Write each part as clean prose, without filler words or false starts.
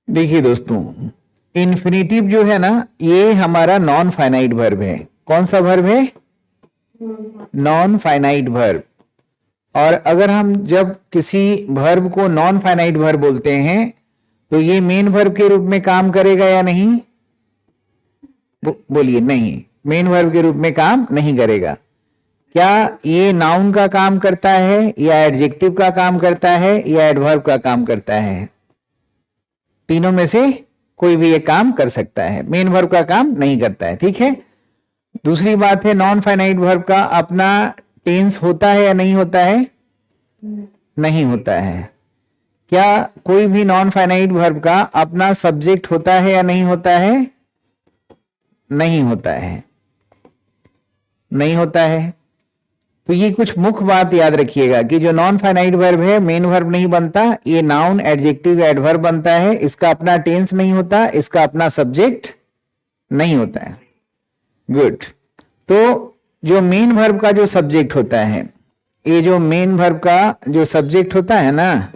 देखिए दोस्तों, इन्फिनिटिव जो है ना, ये हमारा नॉन फाइनाइट वर्ब है। कौन सा वर्ब है? Non finite verb. और अगर हम जब किसी वर्ब को नॉन फाइनाइट वर्ब बोलते हैं तो ये मेन वर्ब के रूप में काम करेगा या नहीं? बोलिए। नहीं, मेन वर्ब के रूप में काम नहीं करेगा। क्या ये नाउन का काम करता है या एडजेक्टिव का काम करता है या एडवर्ब का काम करता है? तीनों में से कोई भी ये काम कर सकता है, मेन वर्ब का काम नहीं करता है। ठीक है। दूसरी बात है, नॉन फाइनाइट वर्ब का अपना टेंस होता है या नहीं होता है? नहीं होता है। क्या कोई भी नॉन फाइनाइट वर्ब का अपना सब्जेक्ट होता है या नहीं होता है? नहीं होता है। नहीं होता है। तो ये कुछ मुख्य बात याद रखिएगा कि जो नॉन फाइनाइट वर्ब है, मेन वर्ब नहीं बनता, ये नाउन, एडजेक्टिव, एडवर्ब बनता है। इसका अपना टेंस नहीं होता, इसका अपना सब्जेक्ट नहीं होता है। गुड। तो जो मेन वर्ब का जो सब्जेक्ट होता है, ये जो मेन वर्ब का जो सब्जेक्ट होता है ना,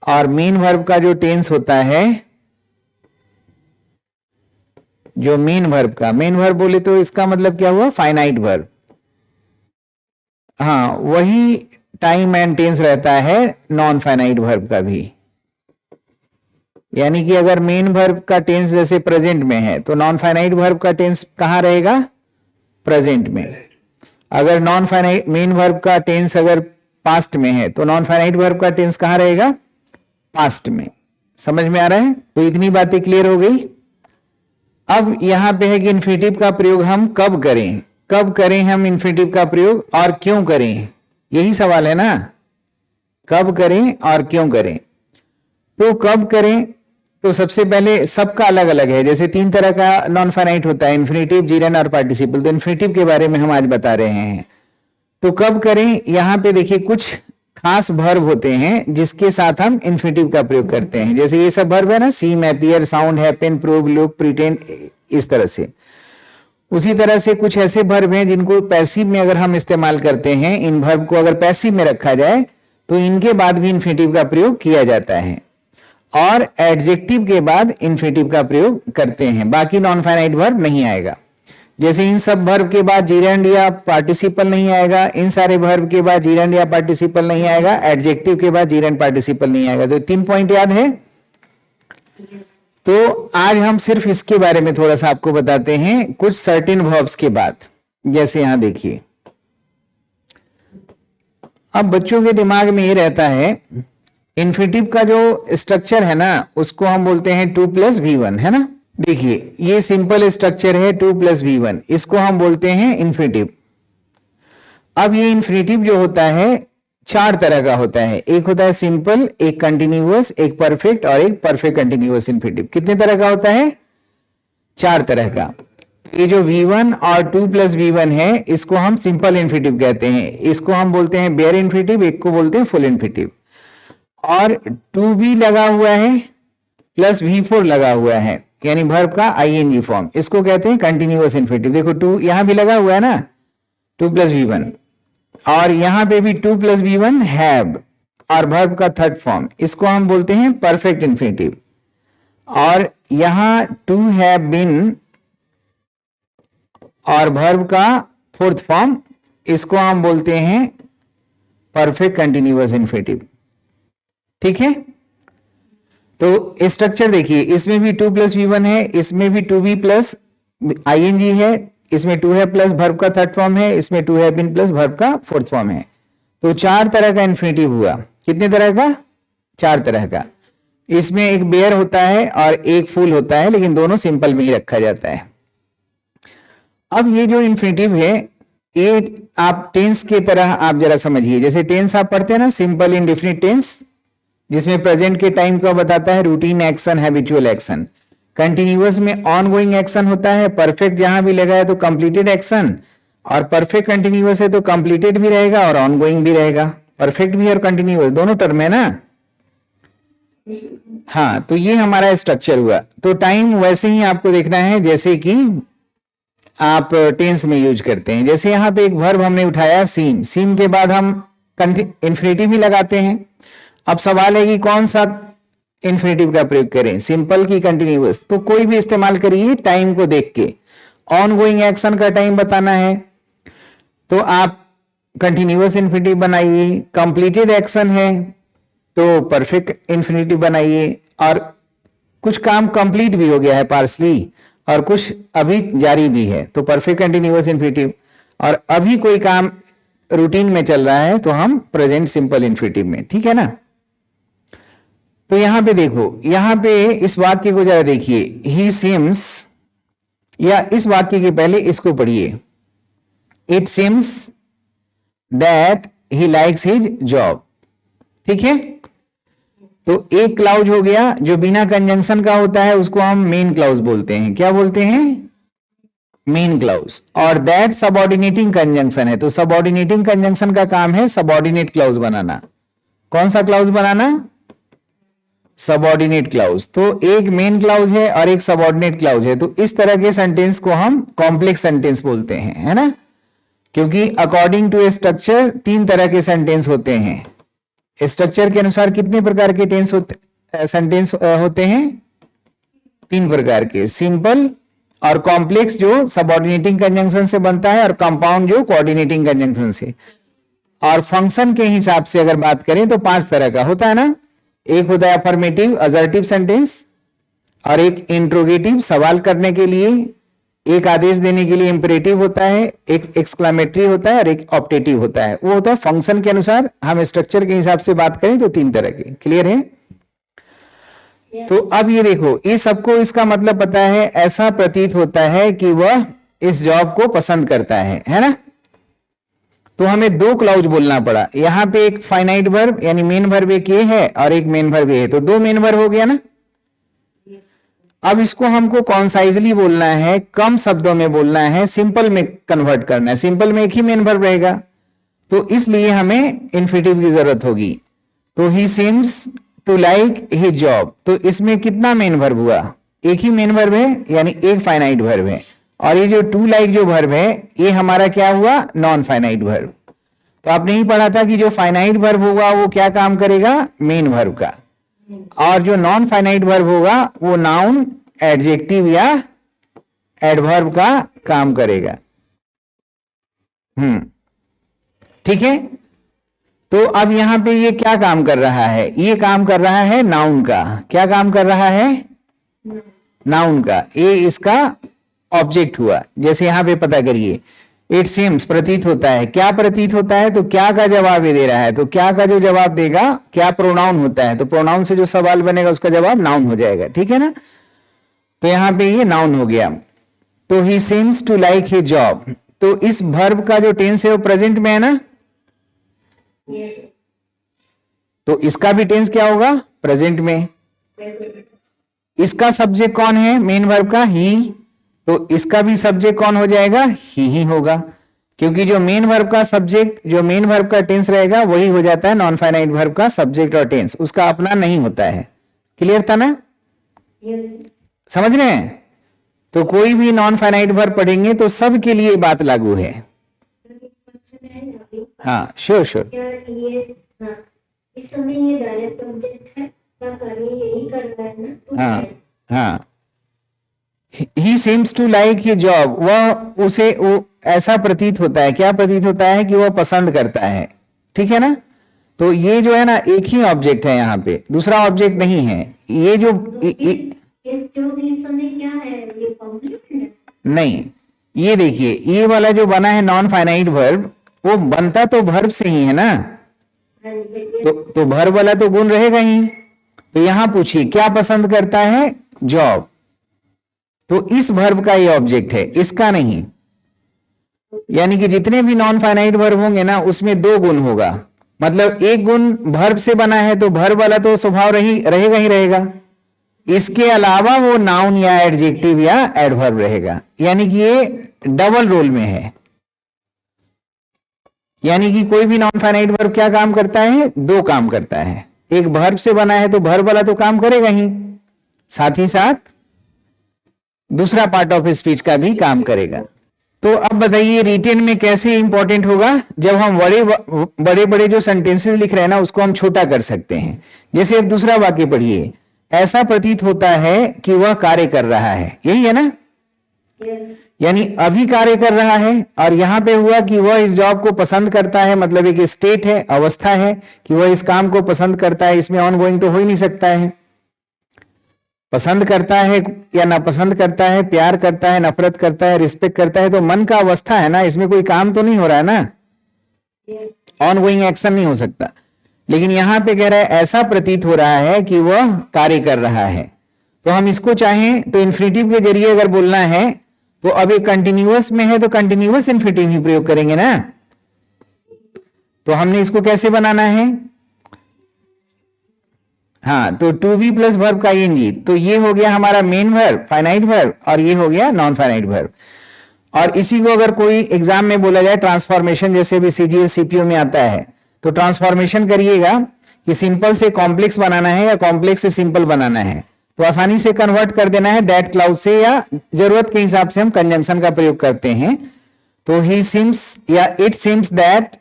और मेन वर्ब का जो टेंस होता है, जो मेन वर्ब बोले तो इसका मतलब क्या हुआ? Finite verb. हाँ, वही टाइम एंड टेंस रहता है नॉन फाइनाइट वर्ब का भी। यानी कि अगर मेन वर्ब का टेंस जैसे प्रेजेंट में है तो नॉन फाइनाइट वर्ब का टेंस कहां रहेगा? प्रेजेंट में। अगर नॉन फाइनाइट मेन वर्ब का टेंस अगर पास्ट में है तो नॉन फाइनाइट वर्ब का टेंस कहां रहेगा? पास्ट में। समझ में आ रहा है? तो इतनी बातें क्लियर हो गई। अब यहां पे है कि इन्फिनिटिव का प्रयोग हम कब करें? कब करें हम इन्फिनिटिव का प्रयोग और क्यों करें? यही सवाल है ना, कब करें और क्यों करें। तो कब करें, तो सबसे पहले सबका अलग अलग है। जैसे 3 तरह का नॉन फाइनाइट होता है, इन्फिनिटिव, जीरेंड और पार्टिसिपल। तो इन्फिनिटिव के बारे में हम आज बता रहे हैं। तो कब करें, यहां पे देखिए कुछ खास वर्ब होते हैं जिसके साथ हम इन्फिनिटिव का प्रयोग करते हैं। जैसे ये सब वर्ब है ना, seem, appear, sound, happen, prove, look, pretend, इस तरह से। उसी तरह से कुछ ऐसे वर्ब हैं जिनको पैसिव में अगर हम इस्तेमाल करते हैं, इन वर्ब को अगर पैसिव में रखा जाए तो इनके बाद भी इन्फिनिटिव का प्रयोग किया जाता है, और एडजेक्टिव के बाद इन्फिनिटिव का प्रयोग करते हैं। बाकी नॉन फाइनाइट वर्ब नहीं आएगा। जैसे इन सब वर्ब के बाद जीरेंड या पार्टिसिपल नहीं आएगा, इन सारे वर्ब के बाद जीरेंड या पार्टिसिपल नहीं आएगा, एडजेक्टिव के बाद जीरेंड पार्टिसिपल नहीं आएगा। तो 3 पॉइंट याद है। तो आज हम सिर्फ इसके बारे में थोड़ा सा आपको बताते हैं, कुछ सर्टेन वर्ब्स के बाद। जैसे यहां देखिए, अब बच्चों के दिमाग में ये रहता है, इन्फिनिटिव का जो स्ट्रक्चर है ना, उसको हम बोलते हैं 2 + V1, है ना। देखिए ये सिंपल स्ट्रक्चर है 2 + V1, इसको हम बोलते हैं इन्फिनिटिव। अब ये इन्फिनिटिव जो होता है 4 तरह का होता है। एक होता है सिंपल, एक कंटिन्यूअस, एक परफेक्ट और एक परफेक्ट कंटिन्यूअस इन्फिनिटिव। कितने तरह का होता है? 4 तरह का। ये जो V1 और 2 + V1 है, इसको हम सिंपल इन्फिनिटिव कहते हैं। इसको हम बोलते हैं बेयर इन्फिनिटिव, एक को बोलते हैं फुल इन्फिनिटिव। और 2V लगा हुआ है प्लस V4 लगा हुआ है, यानी वर्ब का ING फॉर्म, इसको कहते हैं कंटिन्यूअस इन्फिनिटिव। देखो 2 यहां भी लगा हुआ है ना, 2 + V1, और यहां पे भी 2 + V1 हैव, और वर्ब का थर्ड फॉर्म, इसको हम बोलते हैं परफेक्ट इन्फिनिटिव। और यहां 2 हैव बीन और वर्ब का फोर्थ फॉर्म, इसको हम बोलते हैं परफेक्ट कंटिन्यूअस इन्फिनिटिव। ठीक है। तो स्ट्रक्चर देखिए, इसमें भी 2 + V1 है, इसमें भी 2V + ING है, इसमें 2 है प्लस वर्ब का थर्ड फॉर्म है, इसमें 2 है बिन प्लस वर्ब का फोर्थ फॉर्म है। तो 4 तरह का इन्फिनिटिव हुआ। कितने तरह का? 4 तरह का। इसमें एक बेयर होता है और एक फुल होता है, लेकिन दोनों सिंपल में ही रखा जाता है। अब ये जो इन्फिनिटिव है, ये आप टेंस की तरह आप जरा समझिए। जैसे टेंस आप पढ़ते हैं ना, सिंपल इंडेफिनिट टेंस, जिसमें प्रेजेंट के टाइम का बताता है, routine action, habitual action. Continuous में ऑनगोइंग एक्शन होता है। परफेक्ट जहां भी लगा है तो कंप्लीटेड एक्शन, और परफेक्ट कंटिन्यूअस है तो कंप्लीटेड भी रहेगा और ऑनगोइंग भी रहेगा। परफेक्ट भी और कंटिन्यूअस दोनों टर्म है ना। हाँ, तो ये हमारा स्ट्रक्चर हुआ। तो टाइम वैसे ही आपको देखना है जैसे कि आप टेंस में यूज करते हैं। जैसे यहां पे एक वर्ब हमने उठाया सीम, सीम के बाद हम इन्फिनिटिव ही लगाते हैं। अब सवाल है कि कौन सा इन्फिनेटिव का प्रयोग करें, सिंपल की कंटिन्यूअस, तो कोई भी इस्तेमाल करिए टाइम को देख के। ऑन गोइंग एक्शन का टाइम बताना है तो आप कंटिन्यूअस इन्फिनेटिव बनाइए, कंप्लीटेड एक्शन है तो परफेक्ट इन्फिनेटिव बनाइए, और कुछ काम कंप्लीट भी हो गया है पार्सली और कुछ अभी जारी भी है तो परफेक्ट कंटिन्यूअस इन्फिनेटिव, और अभी कोई काम रूटीन में चल रहा है तो हम प्रेजेंट सिंपल इन्फिनेटिव में, ठीक है ना। तो यहां पे देखो, यहां पे इस वाक्य को जरा देखिए, ही सीम्स, या इस वाक्य के पहले इसको पढ़िए, it seems that he likes his job, ठीक है। तो एक क्लाउज हो गया जो बिना कंजंक्शन का होता है, उसको हम मेन क्लाउज बोलते हैं। क्या बोलते हैं? Main clause. और दैट सबऑर्डिनेटिंग कंजंक्शन है, तो सबऑर्डिनेटिंग कंजंक्शन का काम है सबऑर्डिनेट क्लाउज बनाना। कौन सा क्लाउज बनाना? Subordinate clause. तो एक मेन क्लाउज है और एक सबऑर्डिनेट क्लाउज है, तो इस तरह के सेंटेंस को हम कॉम्प्लेक्स सेंटेंस बोलते हैं, है ना, क्योंकि अकॉर्डिंग टू ए स्ट्रक्चर 3 तरह के सेंटेंस होते हैं। स्ट्रक्चर के अनुसार कितने प्रकार के सेंटेंस होते हैं? 3 प्रकार के, सिंपल और कॉम्प्लेक्स जो सबऑर्डिनेटिंग कंजंक्शन से बनता है, और कंपाउंड जो कोऑर्डिनेटिंग कंजंक्शन से। और फंक्शन के हिसाब से अगर बात करें तो 5 तरह का होता है ना, एक होता है अफर्मेटिव असर्टिव सेंटेंस, और एक इंट्रोगेटिव सवाल करने के लिए, एक आदेश देने के लिए इंपेरेटिव होता है, एक एक्सक्लेमेटरी होता है और एक ऑप्टेटिव होता है। वो होता है फंक्शन के अनुसार। हम स्ट्रक्चर के हिसाब से बात करें तो 3 तरह के। क्लियर है? तो अब ये देखो, ये सबको इसका मतलब पता है, ऐसा प्रतीत होता है कि वह इस जॉब को पसंद करता है ना। तो हमें 2 क्लाउज बोलना पड़ा। यहां पे एक फाइनाइट वर्ब यानी मेन वर्ब एक ये है और एक मेन वर्ब ये है, तो 2 मेन वर्ब हो गया ना। अब इसको हमको कॉन्साइजली बोलना है, कम शब्दों में बोलना है, सिंपल में कन्वर्ट करना है। सिंपल में एक ही मेन वर्ब रहेगा, तो इसलिए हमें इन्फिनेटिव की जरूरत होगी। तो he seems to like his job, तो इसमें कितना मेन वर्ब हुआ? एक ही मेन वर्ब है, यानी एक फाइनाइट वर्ब है, और ये जो टू लाइक जो वर्ब है ये हमारा क्या हुआ? Non finite verb. तो आपने ही पढ़ा था कि जो फाइनाइट वर्ब होगा वो क्या काम करेगा? मेन वर्ब का, और जो नॉन फाइनाइट वर्ब होगा वो नाउन, एडजेक्टिव या एडवर्ब का काम करेगा। ठीक है। तो अब यहां पे ये क्या काम कर रहा है? ये काम कर रहा है नाउन का। क्या काम कर रहा है? नाउन का। ये इसका ऑब्जेक्ट हुआ। जैसे यहां पे पता करिए, इट सीम्स प्रतीत होता है। क्या प्रतीत होता है? तो क्या का जवाब ये दे रहा है, तो क्या का जो जवाब देगा, क्या प्रोनाउन होता है, तो प्रोनाउन से जो सवाल बनेगा उसका जवाब नाउन हो जाएगा। ठीक है ना। तो यहां पे ये नाउन हो गया। तो he seems to like his job, तो इस वर्ब का जो टेंस है वो प्रेजेंट में है ना। तो इसका भी टेंस क्या होगा? प्रेजेंट में। इसका सब्जेक्ट कौन है? मेन वर्ब का ही, तो इसका भी सब्जेक्ट कौन हो जाएगा? ही होगा, क्योंकि जो मेन वर्ब का सब्जेक्ट, जो मेन वर्ब का टेंस रहेगा वही हो जाता है नॉन फाइनाइट वर्ब का सब्जेक्ट और टेंस, उसका अपना नहीं होता है। क्लियर था ना? समझ रहे हैं? तो कोई भी नॉन फाइनाइट वर्ब पढ़ेंगे तो सब के लिए बात लागू है। हाँ, श्योर। इस समय ये डायरेक्ट ऑब्जेक्ट है, क्या कार्य यही कर रहा है ना। हाँ। He seems to like his job, वह उसे वो ऐसा प्रतीत होता है। क्या प्रतीत होता है? कि वह पसंद करता है। ठीक है ना। तो ये जो है ना, एक ही ऑब्जेक्ट है, यहाँ पे दूसरा ऑब्जेक्ट नहीं है। ये जो इस समय क्या है, ये कॉम्प्लीमेंट नहीं, ये देखिए, ये वाला जो बना है नॉन फाइनाइट वर्ब, वो बनता तो वर्ब से ही है ना। तो वर्ब वाला तो गुण रहेगा ही। तो यहां पूछिए क्या पसंद करता है? जॉब। तो इस वर्ब का ये ऑब्जेक्ट है, इसका नहीं। यानी कि जितने भी नॉन फाइनाइट वर्ब होंगे ना, उसमें 2 गुण होगा। मतलब एक गुण वर्ब से बना है तो वर्ब वाला तो स्वभाव रहेगा ही रहेगा। इसके अलावा वो नाउन या एडजेक्टिव या एडवर्ब रहेगा। यानी कि ये डबल रोल में है। यानी कि कोई भी नॉन फाइनाइट वर्ब क्या काम करता है? 2 काम करता है। एक वर्ब से बना है तो वर्ब वाला तो काम करेगा ही, साथ ही साथ दूसरा पार्ट ऑफ स्पीच का भी काम करेगा। तो अब बताइए रिटेन में कैसे इंपॉर्टेंट होगा? जब हम बड़े बड़े जो सेंटेंसेस लिख रहे हैं ना, उसको हम छोटा कर सकते हैं। जैसे अब दूसरा वाक्य पढ़िए, ऐसा प्रतीत होता है कि वह कार्य कर रहा है, यही है ना? yes, यानी अभी कार्य कर रहा है, और यहां पे हुआ कि वह इस जॉब को पसंद करता है, मतलब एक स्टेट है, अवस्था है कि वह इस काम को पसंद करता है। इसमें ऑनगोइंग तो हो ही नहीं सकता है। पसंद करता है या नापसंद करता है, प्यार करता है, नफरत करता है, रिस्पेक्ट करता है, तो मन का अवस्था है ना, इसमें कोई काम तो नहीं हो रहा है ना, yes, ऑनगोइंग एक्शन नहीं हो सकता। लेकिन यहां पे कह रहा है ऐसा प्रतीत हो रहा है कि वह कार्य कर रहा है। तो हम इसको चाहें तो इन्फिनेटिव के जरिए अगर बोलना है तो अब ये कंटिन्यूअस में है तो कंटिन्यूअस इन्फिनेटिव ही प्रयोग करेंगे ना। तो हमने इसको कैसे बनाना है? हाँ, तो टू बी प्लस वर्ब का ing, तो ये हो गया हमारा मेन वर्ब, फाइनाइट वर्ब, और ये हो गया नॉन फाइनाइट वर्ब। और इसी को अगर कोई एग्जाम में बोला जाए ट्रांसफॉर्मेशन, जैसे भी सीजीएल सीपीओ में आता है, तो ट्रांसफॉर्मेशन करिएगा कि सिंपल से कॉम्प्लेक्स बनाना है या कॉम्प्लेक्स से सिंपल बनाना है, तो आसानी से कन्वर्ट कर देना है दैट क्लाउड से, या जरूरत के हिसाब से हम कंजंक्शन का प्रयोग करते हैं। तो ही सिम्स या it seems that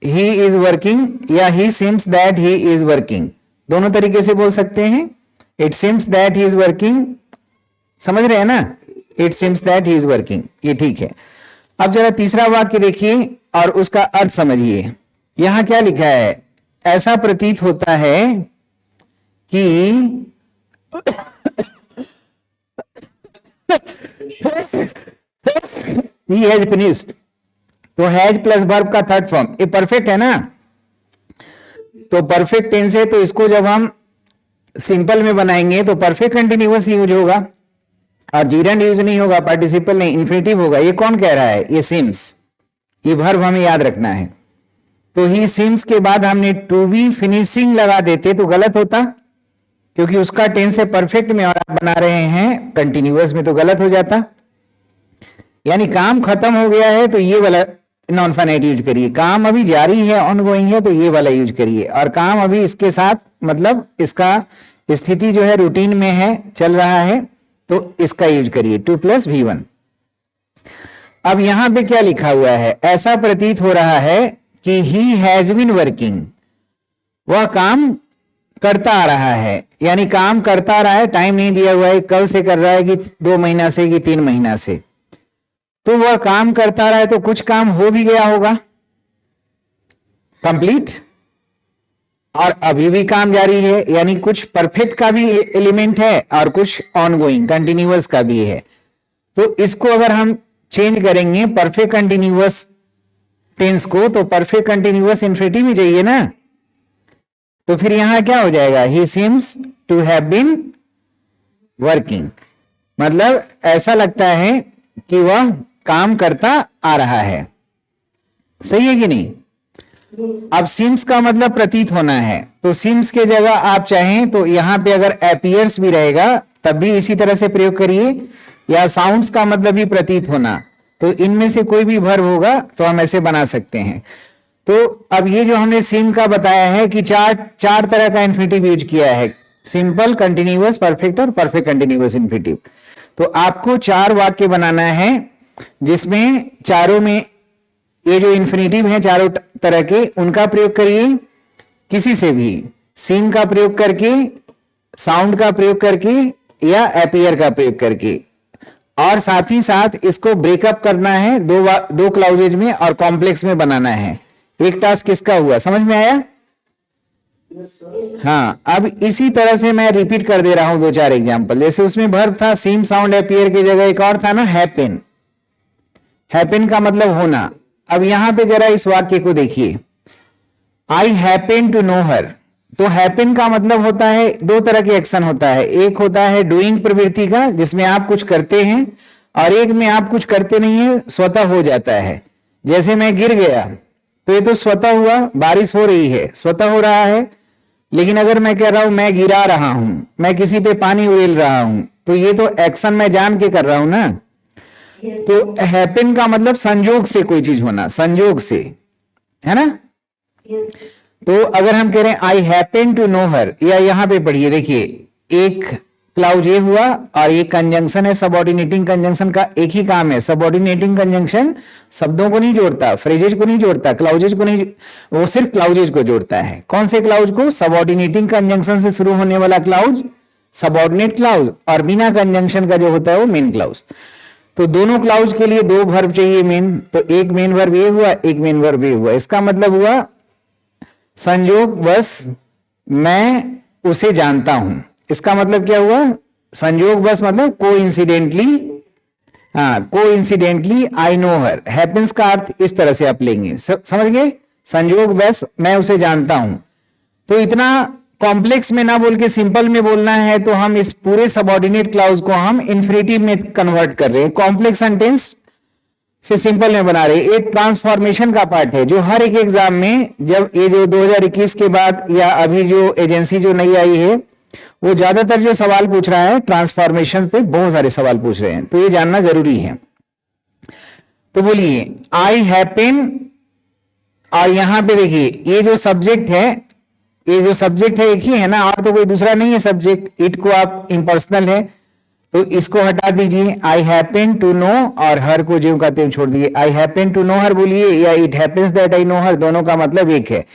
he is working, या he seems that he is working, दोनों तरीके से बोल सकते हैं। It seems that he is working, समझ रहे हैं ना? It seems that he is working, ये ठीक है। अब जरा तीसरा वाक्य देखिए और उसका अर्थ समझिए। यहां क्या लिखा है? ऐसा प्रतीत होता है कि he has finished, तो हैज प्लस वर्ब का थर्ड फॉर्म, ये परफेक्ट है ना, तो परफेक्ट टेंस है, तो इसको जब हम सिंपल में बनाएंगे तो परफेक्ट कंटिन्यूअस यूज होगा और जीरेंड यूज नहीं होगा, पार्टिसिपल नहीं, इन्फिनेटिव होगा। ये कौन कह रहा है? ये सिम्स, ये वर्ब हमें याद रखना है। तो ही सिम्स के बाद हमने टू बी फिनिशिंग लगा देते तो गलत होता, क्योंकि उसका टेंस है परफेक्ट में और आप बना रहे हैं कंटिन्यूअस में, तो गलत हो जाता। यानी काम खत्म हो गया है तो ये वाला नॉन फाइनाइट यूज करिए, काम अभी जारी है, ऑनगोइंग है, तो ये वाला यूज करिए, और काम अभी इसके साथ, मतलब इसका स्थिति जो है रूटीन में है, चल रहा है, तो इसका यूज करिए, 2 + V1। अब यहां पे क्या लिखा हुआ है? ऐसा प्रतीत हो रहा है कि ही हैज बीन वर्किंग, वह काम करता आ रहा है, यानी काम करता आ रहा है, टाइम नहीं दिया हुआ है, कल से कर रहा है कि 2 महीना से कि 3 महीना से, तो वह काम करता रहा है, तो कुछ काम हो भी गया होगा कंप्लीट, और अभी भी काम जारी है, यानी कुछ परफेक्ट का भी एलिमेंट है और कुछ ऑनगोइंग कंटिन्यूअस का भी है। तो इसको अगर हम चेंज करेंगे परफेक्ट कंटिन्यूअस टेंस को, तो परफेक्ट कंटिन्यूअस इन्फिनेटिव ही चाहिए ना, तो फिर यहां क्या हो जाएगा? He seems to have been working, मतलब ऐसा लगता है कि वह काम करता आ रहा है। सही है कि नहीं? अब सिम्स का मतलब प्रतीत होना है, तो सिम्स के जगह आप चाहें तो यहां पे अगर अपीयर्स भी रहेगा तब भी इसी तरह से प्रयोग करिए, या साउंड्स का मतलब भी प्रतीत होना, तो इनमें से कोई भी वर्ब होगा तो हम ऐसे बना सकते हैं। तो अब ये जो हमने सिम का बताया है कि चार तरह का इन्फिनेटिव यूज किया है, सिंपल, कंटिन्यूअस, परफेक्ट और परफेक्ट कंटिन्यूअस इन्फिनेटिव। तो आपको 4 वाक्य बनाना है जिसमें चारों में ये जो इन्फिनेटिव है चारों तरह के, उनका प्रयोग करिए, किसी से भी सिम का प्रयोग करके, साउंड का प्रयोग करके, या अपीयर का प्रयोग करके, और साथ ही साथ इसको ब्रेकअप करना है दो क्लाउजेज में और कॉम्प्लेक्स में बनाना है। एक टास्क किसका हुआ, समझ में आया? हाँ, अब इसी तरह से मैं रिपीट कर दे रहा हूं 2-4 एग्जांपल। जैसे उसमें वर्ब था सीम, साउंड, अपीयर की जगह एक और था ना हैपन। हैपन का मतलब होना। अब यहां पे जरा इस वाक्य को देखिए, आई हैपन टू नो हर। तो हैपन का मतलब होता है, 2 तरह के एक्शन होता है, एक होता है डूइंग प्रवृत्ति का जिसमें आप कुछ करते हैं, और एक में आप कुछ करते नहीं है, स्वतः हो जाता है। जैसे मैं गिर गया तो ये तो स्वतः हुआ, बारिश हो रही है, स्वतः हो रहा है। लेकिन अगर मैं कह रहा हूं मैं गिरा रहा हूं, मैं किसी पे पानी उड़ेल रहा हूं, तो ये तो एक्शन मैं जान के कर रहा हूं ना। तो हैपन का मतलब संजोग से कोई चीज होना, संजोग से, है ना। तो अगर हम कह रहे हैं आई हैपन टू नो हर, या यहां पे पढ़िए, देखिए एक क्लाउज ये हुआ और ये कंजंक्शन है, सबऑर्डिनेटिंग कंजंक्शन का एक ही काम है। सबऑर्डिनेटिंग कंजंक्शन शब्दों को नहीं जोड़ता, फ्रेजेज को नहीं जोड़ता, क्लाउजेज को नहीं, वो सिर्फ क्लाउजेज को जोड़ता है। कौन से क्लाउज को? सबऑर्डिनेटिंग कंजंक्शन से शुरू होने वाला क्लाउज सबऑर्डिनेट क्लाउज और बिना कंजंक्शन का जो होता है वो मेन क्लाउज। तो दोनों क्लाउज के लिए दो वर्ब चाहिए मेन, तो एक मेन वर्ब ये हुआ, एक मेन वर्ब ये हुआ। इसका मतलब हुआ संयोग बस मैं उसे जानता हूं। इसका मतलब क्या हुआ? संयोग बस मतलब कोइंसिडेंटली, हाँ कोइंसिडेंटली आई नो हर। हैपेंस का अर्थ इस तरह से आप लेंगे, समझ गए? संयोग बस मैं उसे जानता हूं। तो इतना कॉम्प्लेक्स में ना बोल के सिंपल में बोलना है, तो हम इस पूरे सबऑर्डिनेट क्लाउज को हम इंफिनिटिव में कन्वर्ट कर रहे हैं, कॉम्प्लेक्स सेंटेंस से सिंपल में बना रहे हैं। एक ट्रांसफॉर्मेशन का पार्ट है जो हर एक एग्जाम में, जब ये जो 2021 के बाद या अभी जो एजेंसी जो नई आई है, वो ज्यादातर जो सवाल पूछ रहा है ट्रांसफॉर्मेशन पे बहुत सारे सवाल पूछ रहे हैं, तो ये जानना जरूरी है। तो बोलिए आई हैपन, और यहां पे देखिए ये जो सब्जेक्ट है, ये जो सब्जेक्ट है एक ही है ना, और तो कोई दूसरा नहीं है सब्जेक्ट। इट को आप इम्पर्सनल है तो इसको हटा दीजिए। आई हैपन टू नो और हर को ज्यों का त्यों छोड़ दीजिए। I happen to know her बोलिए या it happens that I know her, दोनों का मतलब एक है।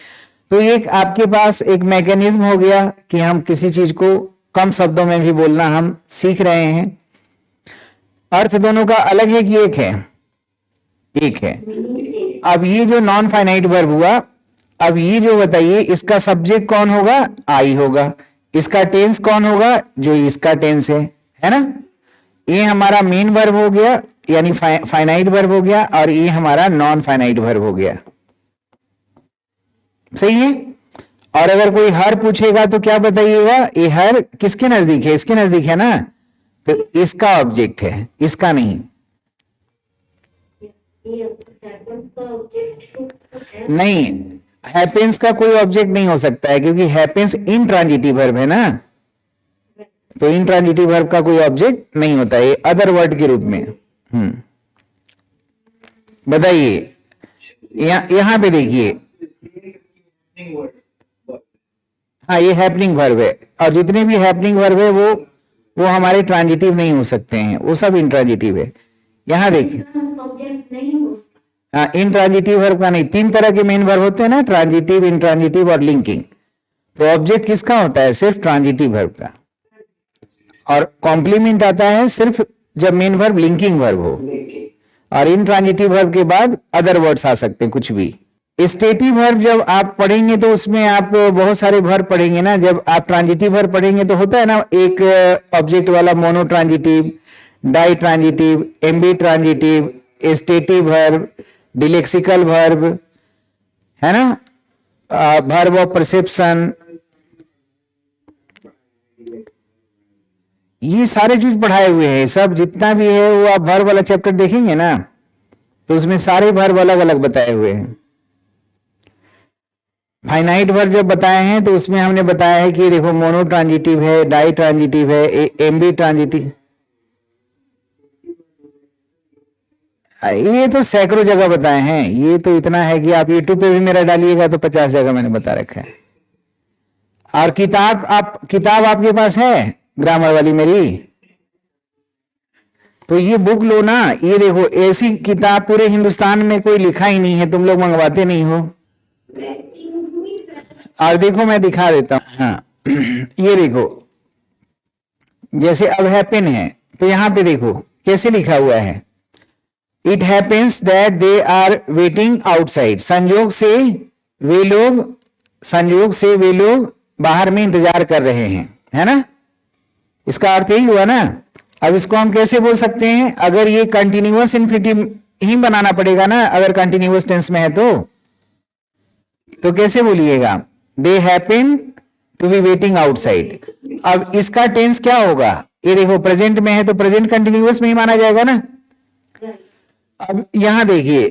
तो एक आपके पास एक मैकेनिज्म हो गया कि हम किसी चीज को कम शब्दों में भी बोलना हम सीख रहे हैं। अर्थ दोनों का अलग है कि एक है? एक है। अब ये जो नॉन फाइनाइट वर्ब हुआ, अब ये जो बताइए इसका सब्जेक्ट कौन होगा? आई होगा। इसका टेंस कौन होगा? जो इसका टेंस है ना। ये हमारा मेन वर्ब हो गया, यानी फाइनाइट वर्ब हो गया, और ये हमारा नॉन फाइनाइट वर्ब हो गया। सही है। और अगर कोई हर पूछेगा तो क्या बताइएगा? ये हर किसके नजदीक है? इसके नजदीक है ना, तो इसका ऑब्जेक्ट है, इसका नहीं। नहीं, हैपेंस का कोई ऑब्जेक्ट नहीं हो सकता है, क्योंकि हैपेंस इंट्रांजिटिव वर्ब है ना, तो इंट्रांजिटिव वर्ब का कोई ऑब्जेक्ट नहीं होता है, अदर वर्ड के रूप में। बताइए यहां पे देखिए, हाँ ये हैपनिंग वर्ब है, और जितने भी हैपनिंग वर्ब है वो हमारे ट्रांजिटिव नहीं हो सकते हैं, वो सब इंट्रांजिटिव है। यहां देखिए, हाँ इंट्रांजिटिव वर्ब का नहीं। तीन तरह के मेन वर्ब होते हैं ना, ट्रांजिटिव, इंट्रांजिटिव और लिंकिंग। तो ऑब्जेक्ट किसका होता है? सिर्फ ट्रांजिटिव वर्ब का। और कॉम्प्लीमेंट आता है सिर्फ जब मेन वर्ब लिंकिंग वर्ब हो, और इंट्रांजिटिव वर्ब के बाद अदर वर्ड्स आ सकते हैं, कुछ भी। स्टेटिव वर्ब जब आप पढ़ेंगे तो उसमें आप बहुत सारे वर्ब पढ़ेंगे ना। जब आप ट्रांजिटिव वर्ब पढ़ेंगे तो होता है ना, एक ऑब्जेक्ट वाला monotransitive, ditransitive, ambitransitive, stative verb, delexical verb, है ना, वर्ब ऑफ परसेप्शन, ये सारे चीज पढ़ाए हुए हैं। सब जितना भी है वो आप वर्ब वाला चैप्टर देखेंगे ना, तो उसमें सारे वर्ब अलग अलग बताए हुए हैं। फाइनाइट वर्ब जब बताए हैं तो उसमें हमने बताया है कि देखो मोनो ट्रांजिटिव है, डाई ट्रांजिटिव है, एम्बी ट्रांजिटिव। ये तो सैकड़ों जगह बताए हैं, ये तो इतना है कि आप यूट्यूब पे भी मेरा डालिएगा तो 50 जगह मैंने बता रखा है। और किताब आपके पास है ग्रामर वाली मेरी, तो ये बुक लो ना। ये देखो ऐसी किताब पूरे हिंदुस्तान में कोई लिखा ही नहीं है, तुम लोग मंगवाते नहीं हो। और देखो मैं दिखा देता हूं, हाँ ये देखो, जैसे अब हैपन है तो यहां पे देखो कैसे लिखा हुआ है, it happens that they are waiting outside. संयोग से वे लोग बाहर में इंतजार कर रहे हैं, है ना। इसका अर्थ यही हुआ ना। अब इसको हम कैसे बोल सकते हैं? अगर ये कंटिन्यूअस इन्फिनिटिव ही बनाना पड़ेगा ना, अगर कंटिन्यूअस टेंस में है तो कैसे बोलिएगा? They happen to be waiting outside. अब इसका टेंस क्या होगा? ये देखो प्रेजेंट में है तो प्रेजेंट कंटिन्यूअस में ही माना जाएगा ना। अब यहां देखिए,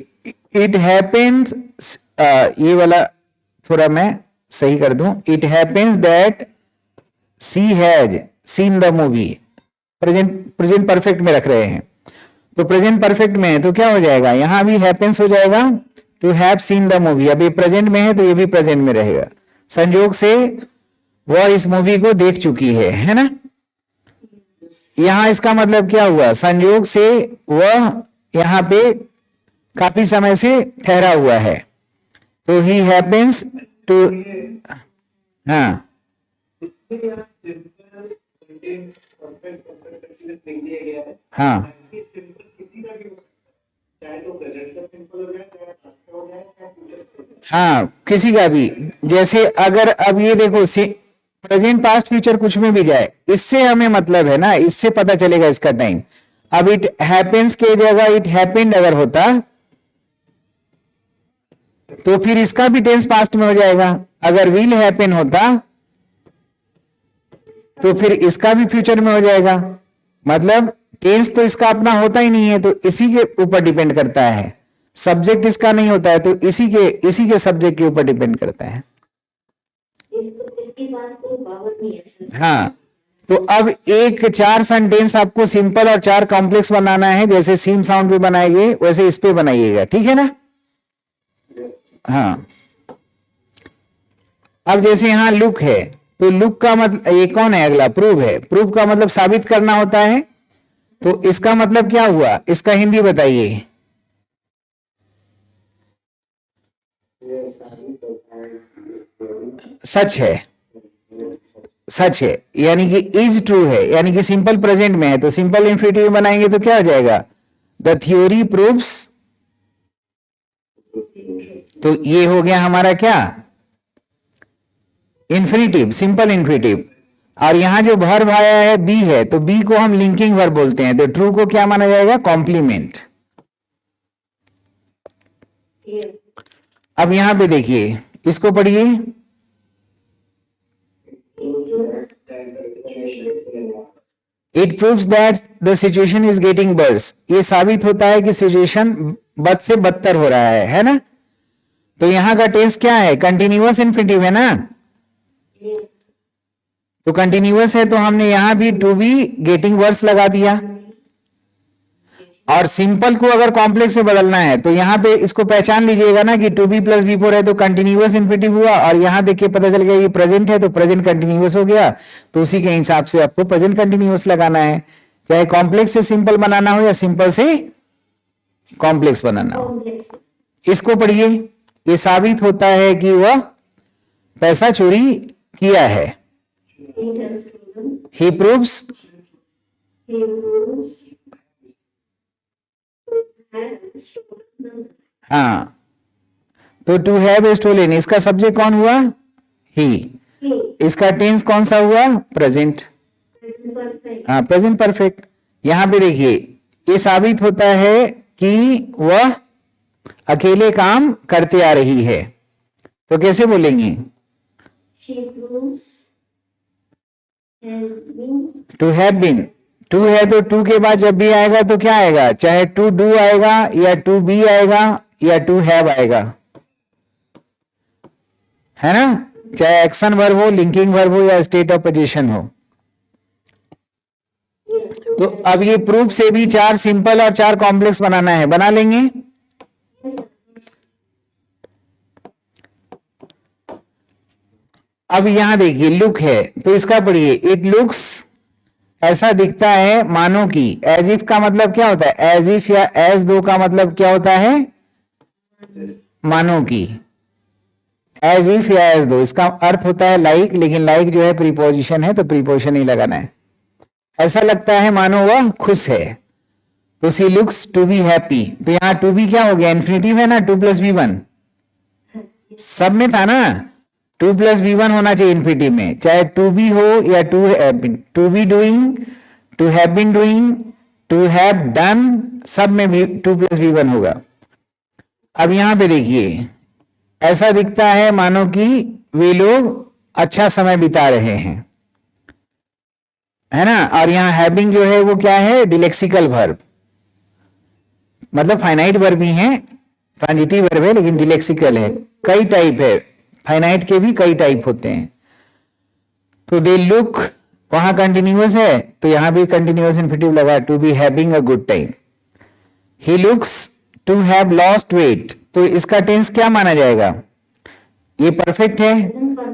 इट हैपेंस, ये वाला थोड़ा मैं सही कर दूं, it happens that she has seen the movie. Present perfect में रख रहे हैं, तो प्रेजेंट परफेक्ट में है तो क्या हो जाएगा? यहां भी हैपेंस हो जाएगा to have seen the movie. अभी प्रेजेंट में है तो ये भी प्रेजेंट में रहेगा। संयोग से वह इस मूवी को देख चुकी है ना। यहां इसका मतलब क्या हुआ? संयोग से वह यहां पे काफी समय से ठहरा हुआ है, तो ही हैपेंस टू, हाँ हाँ हाँ, किसी का भी, जैसे अगर अब ये देखो प्रेजेंट पास्ट फ्यूचर कुछ में भी जाए, इससे हमें मतलब है ना, इससे पता चलेगा इसका टाइम। अब इट हैपेंस के जगह इट हैपेंड अगर होता तो फिर इसका भी टेंस पास्ट में हो जाएगा। अगर विल हैपन होता तो फिर इसका भी फ्यूचर में हो जाएगा। मतलब टेंस तो इसका अपना होता ही नहीं है, तो इसी के ऊपर डिपेंड करता है। सब्जेक्ट इसका नहीं होता है, तो इसी के सब्जेक्ट के ऊपर डिपेंड करता है। इसके पास कोई पावर नहीं है। हाँ, तो अब एक 4 सेंटेंस आपको सिंपल और 4 कॉम्प्लेक्स बनाना है। जैसे सीम साउंड पे बनाएंगे वैसे इस पे बनाइएगा, ठीक है ना? हाँ, अब जैसे यहां लुक है, तो लुक का मतलब ये कौन है? अगला प्रूव है। प्रूव का मतलब साबित करना होता है। तो इसका मतलब क्या हुआ? इसका हिंदी बताइए। सच है, सच है, यानी कि इज ट्रू है, यानी कि सिंपल प्रेजेंट में है। तो सिंपल इंफिनिटिव बनाएंगे तो क्या हो जाएगा? The theory proves. तो ये हो गया हमारा क्या? Infinitive, simple infinitive. और यहां जो वर्ब आया है बी है, तो बी को हम लिंकिंग वर्ब बोलते हैं। तो ट्रू को क्या माना जाएगा? कॉम्प्लीमेंट। अब यहां पे देखिए, इसको पढ़िए। It proves that the situation is getting worse. ये साबित होता है कि सिचुएशन बद से बदतर हो रहा है ना? तो यहां का टेंस क्या है? कंटिन्यूअस इंफिनिटिव है ना? तो कंटिन्यूअस है, तो हमने यहां भी टू बी गेटिंग वर्स लगा दिया। और सिंपल को अगर कॉम्प्लेक्स से बदलना है तो यहां पे इसको पहचान लीजिएगा ना कि to be plus V four है तो कंटिन्यूअस इंफिनिटिव हुआ। और यहां देखिए पता चल गया ये प्रेजेंट है, तो प्रेजेंट कंटिन्यूअस हो गया। तो उसी के हिसाब से आपको प्रेजेंट कंटिन्यूअस लगाना है, चाहे कॉम्प्लेक्स से सिंपल बनाना हो या सिंपल से कॉम्प्लेक्स बनाना हो। इसको पढ़िए। ये साबित होता है कि वह पैसा चोरी किया है। ही प्रूव्स। हाँ, तो टू हैव स्टोलन, इसका सब्जेक्ट कौन हुआ? ही। इसका टेंस कौन सा हुआ? प्रेजेंट। हाँ, प्रेजेंट परफेक्ट। यहां पे देखिए, ये साबित होता है कि वह अकेले काम करते आ रही है। तो कैसे बोलेंगे? To have been. टू है तो टू के बाद जब भी आएगा तो क्या आएगा? चाहे टू डू आएगा या टू बी आएगा या टू हैव आएगा, है ना? चाहे एक्शन वर्ब हो, लिंकिंग वर्ब हो या स्टेट ऑफ पोजीशन हो। तो अब ये प्रूफ से भी 4 सिंपल और 4 कॉम्प्लेक्स बनाना है, बना लेंगे। अब यहां देखिए लुक है, तो इसका पढ़िए। इट लुक्स, ऐसा दिखता है मानो कि। एज इफ का मतलब क्या होता है? एज इफ या एज दो का मतलब क्या होता है? मानो कि। एज इफ या एज दो, इसका अर्थ होता है लाइक, लेकिन लाइक जो है प्रीपोजिशन है, तो प्रीपोजिशन ही लगाना है। ऐसा लगता है मानो वह खुश है, तो सी लुक्स टू बी हैप्पी। तो यहाँ टू बी क्या हो गया? इन्फिनिटिव है ना, 2 + B1 सब में था ना। 2 + B1 होना चाहिए इन्फिनिटिव में, चाहे टू बी हो या to be doing, to have been doing, to have done, सब में भी 2 + B1 होगा। अब यहां पे देखिए, ऐसा दिखता है मानो कि वे लोग अच्छा समय बिता रहे हैं, है ना? और यहाँ हैविंग जो है वो क्या है? डिलेक्सिकल वर्ब, मतलब फाइनाइट वर्ब ही है, ट्रांजिटिव वर्ब है लेकिन डिलेक्सिकल है। कई टाइप है, फाइनाइट के भी कई टाइप होते हैं। तो दे लुक, वहां कंटिन्यूअस है तो यहां भी कंटिन्यूअस इंफिनिटिव लगा, to be having a good time. He looks to have lost weight, तो इसका टेंस क्या माना जाएगा? ये परफेक्ट है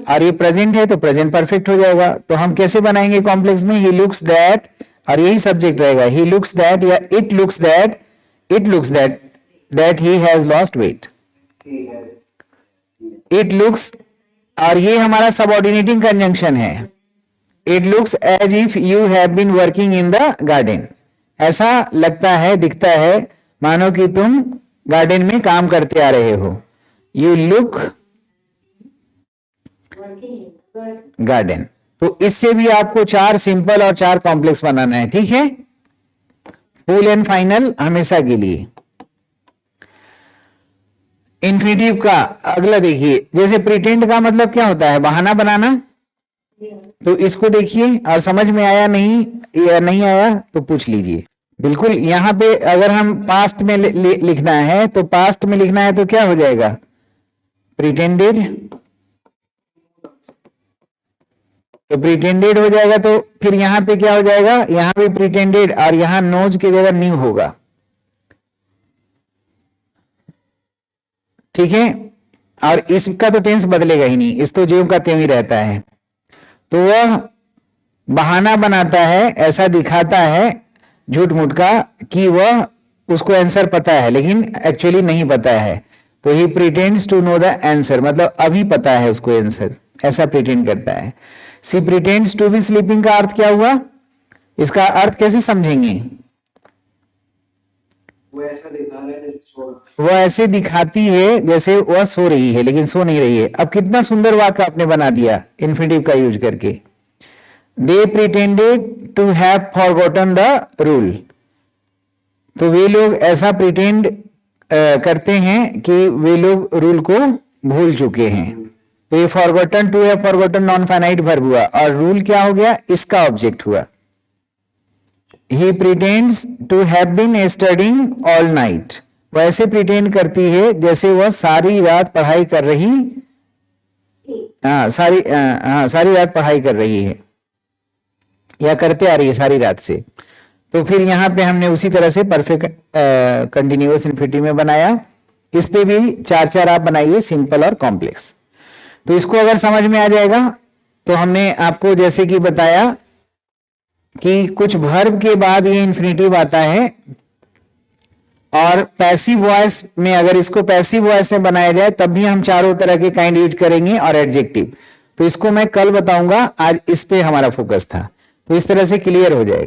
और ये प्रेजेंट है, तो प्रेजेंट परफेक्ट हो जाएगा। तो हम कैसे बनाएंगे कॉम्प्लेक्स में? ही लुक्स दैट, और यही सब्जेक्ट रहेगा। ही लुक्स दैट या it looks that, it looks that he has lost weight. It looks, और ये हमारा सबऑर्डिनेटिंग कंजंक्शन है। It looks as if you have been working in the garden. ऐसा लगता है, दिखता है मानो कि तुम गार्डन में काम करते आ रहे हो। You look garden. तो इससे भी आपको 4 सिंपल और 4 कॉम्प्लेक्स बनाना है, ठीक है, फुल एंड फाइनल हमेशा के लिए। इन्फिनिटिव का अगला देखिए, जैसे प्रिटेंड का मतलब क्या होता है, बहाना बनाना। तो इसको देखिए और समझ में आया नहीं या नहीं आया तो पूछ लीजिए। बिल्कुल, यहाँ पे अगर हम पास्ट में लिखना है तो पास्ट में लिखना है तो क्या हो जाएगा, प्रिटेंडेड। तो प्रिटेंडेड हो जाएगा, तो फिर यहाँ पे क्या हो जाएगा, यहाँ पे प्रिटेंडेड और यहाँ नोज की जगह न्यू होगा, ठीक है। और इसका तो टेंस बदलेगा ही नहीं, इस तो ज्यों का त्यों ही रहता है। तो वह बहाना बनाता है, ऐसा दिखाता है झूठ मूठ का कि वह उसको आंसर पता है लेकिन एक्चुअली नहीं पता है। तो he pretends to know the answer, मतलब अभी पता है उसको आंसर, ऐसा प्रिटेंड करता है। सी प्रिटेंड्स टू बी स्लीपिंग का अर्थ क्या हुआ, इसका अर्थ कैसे समझेंगे, वो ऐसे दिखाती है जैसे वह सो रही है लेकिन सो नहीं रही है। अब कितना सुंदर वाक्य आपने बना दिया इन्फिनिटिव का यूज करके। They pretended to have forgotten the rule. तो वे लोग ऐसा प्रिटेंड करते हैं कि वे लोग रूल को भूल चुके हैं। तो ये फॉरगॉटन टू है, फॉरगॉटन नॉन फाइनाइट वर्ब हुआ और रूल क्या हो गया, इसका ऑब्जेक्ट हुआ। He pretends to have been studying all night। वैसे प्रिटेंड करती है जैसे वह सारी रात पढ़ाई कर रही, सारी रात पढ़ाई कर रही है या करते आ रही है सारी रात से। तो फिर यहाँ पे हमने उसी तरह से परफेक्ट कंटिन्यूअस इन्फिनिटिव में बनाया। इस पे भी 4-4 आप बनाइए, सिंपल और कॉम्प्लेक्स। तो इसको अगर समझ में आ जाएगा तो हमने आपको जैसे कि बताया कि कुछ वर्ब के बाद ये इन्फिनिटिव आता है और पैसिव वॉइस में, अगर इसको पैसिव वॉइस में बनाया जाए तब भी हम चारों तरह के काइंड यूज करेंगे और एडजेक्टिव। तो इसको मैं कल बताऊंगा, आज इस पे हमारा फोकस था। तो इस तरह से क्लियर हो जाएगा।